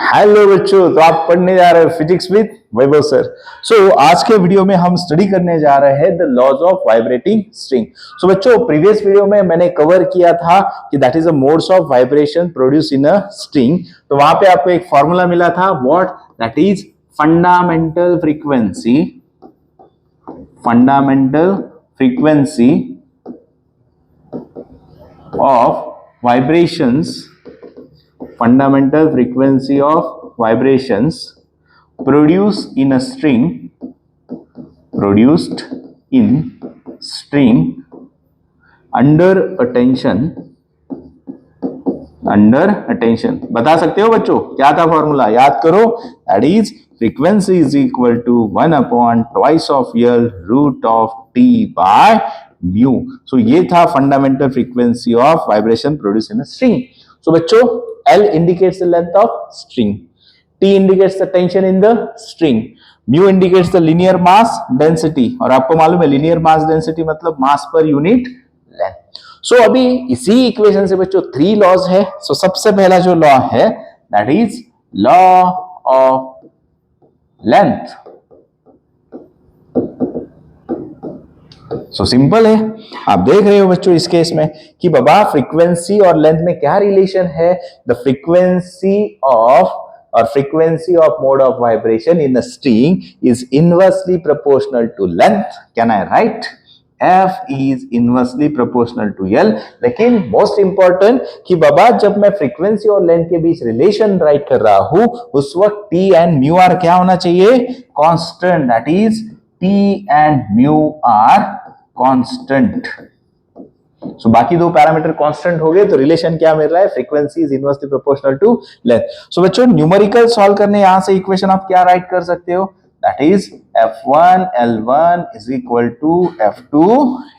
Hello बच्चों, तो आप पढ़ने जा रहे हैं फिजिक्स विद वैभव सर। सो आज के वीडियो में हम स्टडी करने जा रहे हैं the laws of vibrating string. So बच्चों, प्रीवियस वीडियो में मैंने कवर किया था कि that is a modes of vibration produce in a string. तो वहां पे आपको एक फॉर्मूला मिला था, what that is fundamental frequency of vibrations fundamental frequency of vibrations produced in string under attention। बता सकते हो बच्चों क्या था फॉर्मूला? याद करो, that is frequency is equal to 1/2 of L root of T by mu. So ये था fundamental frequency of vibration produce in string. So बच्चों, L indicates the length of string, T indicates the tension in the string, mu indicates the linear mass density, और आपको मालूम है linear mass density मतलब mass per unit length। सो अभी इसी equation से बच्चों 3 लॉज है। सो सबसे पहला जो लॉ है that is law of length. So simple है, आप देख रहे हो बच्चों इस केस में कि बाबा फ्रीक्वेंसी और लेंथ में क्या रिलेशन है। The frequency of mode of vibration in a string is inversely proportional to length. Can I write? F is inversely proportional to L। लेकिन मोस्ट इंपॉर्टेंट कि बाबा जब मैं फ्रीक्वेंसी और लेंथ के बीच रिलेशन राइट कर रहा हूं उस वक्त T एंड म्यू आर क्या होना चाहिए? Constant. That is T and mu are constant. So बाकी दो पैरामीटर कांस्टेंट हो गए तो रिलेशन क्या मिल रहा है? Frequency is inversely proportional to length. So बच्चों, न्यूमेरिकल सॉल्व करने यहां से इक्वेशन आप क्या राइट कर सकते हो? That is F1 L1 is equal to F2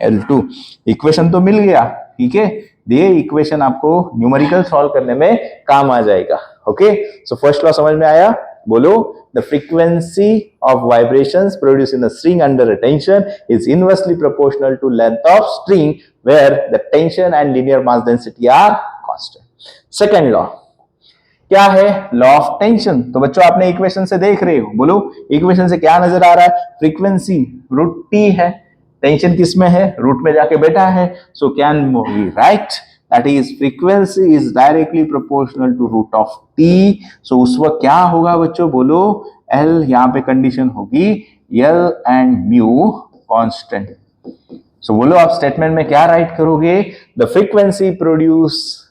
L2। Equation तो मिल गया, ठीक है। ये इक्वेशन आपको न्यूमेरिकल सॉल्व करने में काम आ जाएगा। ओके, सो फर्स्ट लॉ समझ में आया? बोलो, the frequency of vibrations produced in a string under a tension is inversely proportional to length of string where the tension and linear mass density are constant। Second law क्या है? Law of tension. तो बच्चों आपने equation से देख रहे हो, बोलो इक्वेशन से क्या नजर आ रहा है? फ्रीक्वेंसी रूट टी है, टेंशन किस में है? रूट में जाके बैठा है। So can we write that is frequency is directly proportional to root of T. So उस वक्त क्या होगा बच्चों? बोलो, एल यहां पे कंडीशन होगी L and mu constant. So बोलो आप स्टेटमेंट में क्या राइट करोगे? The frequency produce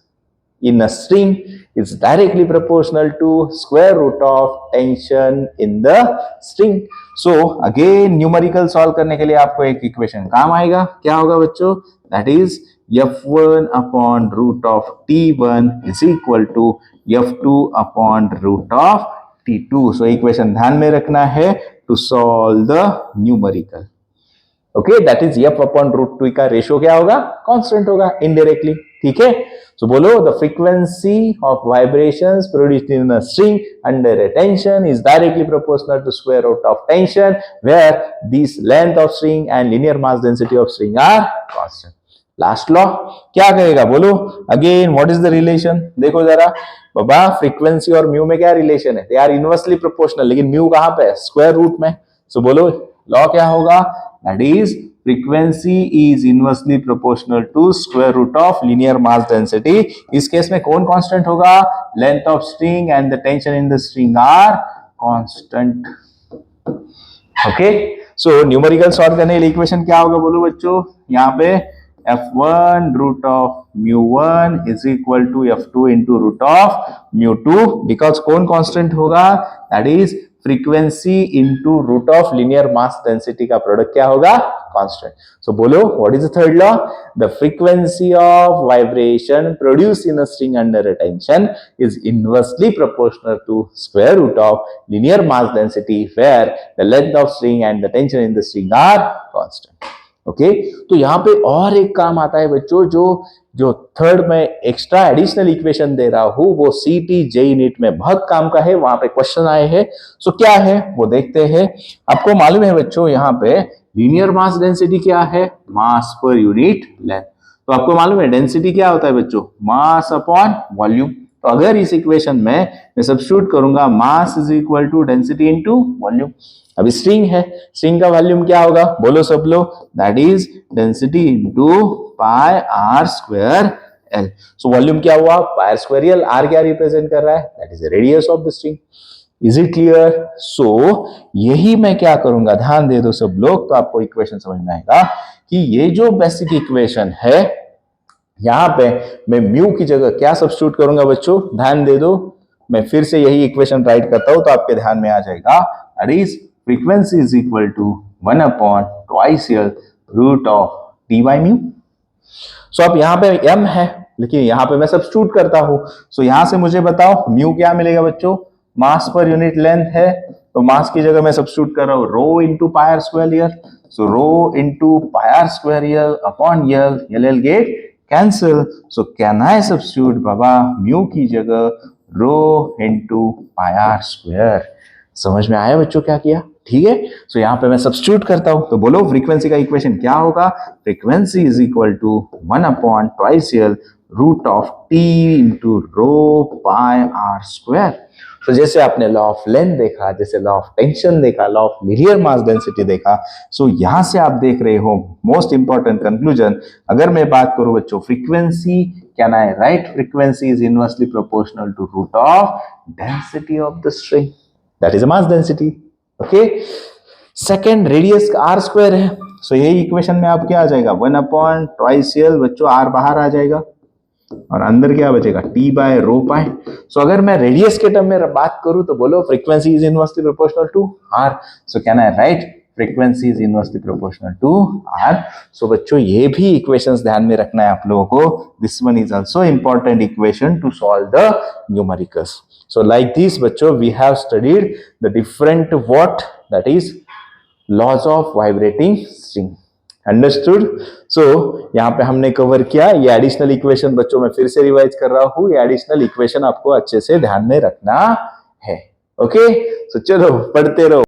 in a string is directly proportional to square root of tension in the string। So again numerical solve करने के लिए आपको एक इक्वेशन काम आएगा। क्या होगा बच्चों? That is F1 upon root of T1 is equal to F2 upon root of T2। So equation ध्यान में रखना है to solve the numerical। Okay, that is F upon root 2 का रेशियो क्या होगा? कांस्टेंट होगा इनडायरेक्टली, ठीक है। सो बोलो, the frequency of vibrations produced in a string under a tension is directly proportional to square root of tension where this length of string and linear mass density of string are constant. Last law क्या कहेगा? बोलो again, what is the relation? देखो जरा बाबा, frequency और mu में क्या relation है? They are inversely proportional, लेकिन म्यू कहां पे है? स्क्वायर रूट में। सो बोलो लॉ क्या होगा? That is frequency is inversely proportional to square root of linear mass density। इस केस में कौन कांस्टेंट होगा? Length of string and the tension in the string are constant। Okay, so numerical solve करने के लिए equation क्या होगा? बोलो बच्चों, यहाँ पे F1 root of mu1 is equal to F2 into root of mu2 because कौन कांस्टेंट होगा? That is frequency into root of linear mass density का प्रोडक्ट क्या होगा? कांस्टेंट। सो बोलो, what is the third law? The frequency of vibration produce in a string under a tension is inversely proportional to square root of linear mass density where the length of string and the tension in the string are constant. Okay, तो यहां पे और एक काम आता है बच्चों, जो थर्ड में एक्स्ट्रा एडिशनल इक्वेशन दे रहा हूं वो सीटी जेई नीट में बहुत काम का है, वहां पे क्वेश्चन आए हैं। सो क्या है वो देखते हैं। आपको मालूम है बच्चों, यहाँ पे लीनियर मास डेंसिटी क्या है? मास पर यूनिट लेंथ। तो आपको मालूम है डेंसिटी क्या होता है बच्चों? Mass upon volume. तो अगर इस इक्वेशन में मैं सब्स्टिट्यूट करूंगा mass is equal to density into volume. अभी स्ट्रिंग है, स्ट्रिंग का वॉल्यूम क्या होगा बोलो सब लोग, that is density into pi are square L. So volume क्या हुआ, पाई स्क्वायर एल। आर क्या रिप्रेजेंट कर रहा है, that is the radius of the string. Is it clear? So यही मैं क्या करूंगा, ध्यान दे दो सब लोग, तो आपको इक्वेशन समझ में आएगा कि ये जो बेसिक इक्वेशन है, यहां पे मैं म्यू की जगह क्या सब्स्टिट्यूट करूंगा बच्चों, ध्यान दे दो। मैं फिर से यही इक्वेशन राइट करता हूं तो आपके ध्यान में आ जाएगा, that is frequency is equal to 1/2 root of T by mu. So अब यहाँ पे m है, लेकिन यहाँ पे मैं सब्स्टिट्यूट करता हूं। सो यहां से मुझे बताओ म्यू क्या मिलेगा बच्चों, मास पर यूनिट लेंथ है, तो मास की जगह मैं सब्स्टिट्यूट कर रहा हूं rho into pi are square L. So rho into pi are square L upon L, L get cancel. So can I substitute बाबा म्यू की जगह rho into pi are square. समझ में आया बच्चों क्या किया, ठीक है। सो यहाँ पे मैं सब्स्टिट्यूट करता हूं, तो बोलो फ्रीक्वेंसी का इक्वेशन क्या होगा, frequency is equal to 1/2 root of T into rho pi are square. तो जैसे आपने लॉ ऑफ लेंथ देखा, जैसे लॉ ऑफ टेंशन देखा, law of linear mass density देखा, सो यहां से आप देख रहे हो मोस्ट इंपॉर्टेंट कंक्लूजन। अगर मैं बात करूं बच्चों frequency, can I write frequency is inversely proportional to root of density of the string, that is mass density. Okay, second radius का आर स्क्वायर है, सो यही इक्वेशन में आप क्या आ जाएगा 1/2 बच्चों, आर बाहर आ जाएगा और अंदर क्या बचेगा टी बाय रो पाई। सो अगर मैं रेडियस के टर्म में बात करूं तो बोलो frequency is inversely proportional to R. So can I write frequency is inversely proportional to R. So बच्चों ये भी इक्वेशंस ध्यान में रखना है आप लोगों को, this one is also important equation two solve the numericals. So like this बच्चों we have studied the different what, that is laws of vibrating string, understood? So यहाँ पे हमने कवर किया ये एडिशनल इक्वेशन। बच्चों मैं फिर से रिवाइज कर रहा हूँ, ये एडिशनल इक्वेशन आपको अच्छे से ध्यान में रखना है। ओके, सो चलो पढ़ते रहो।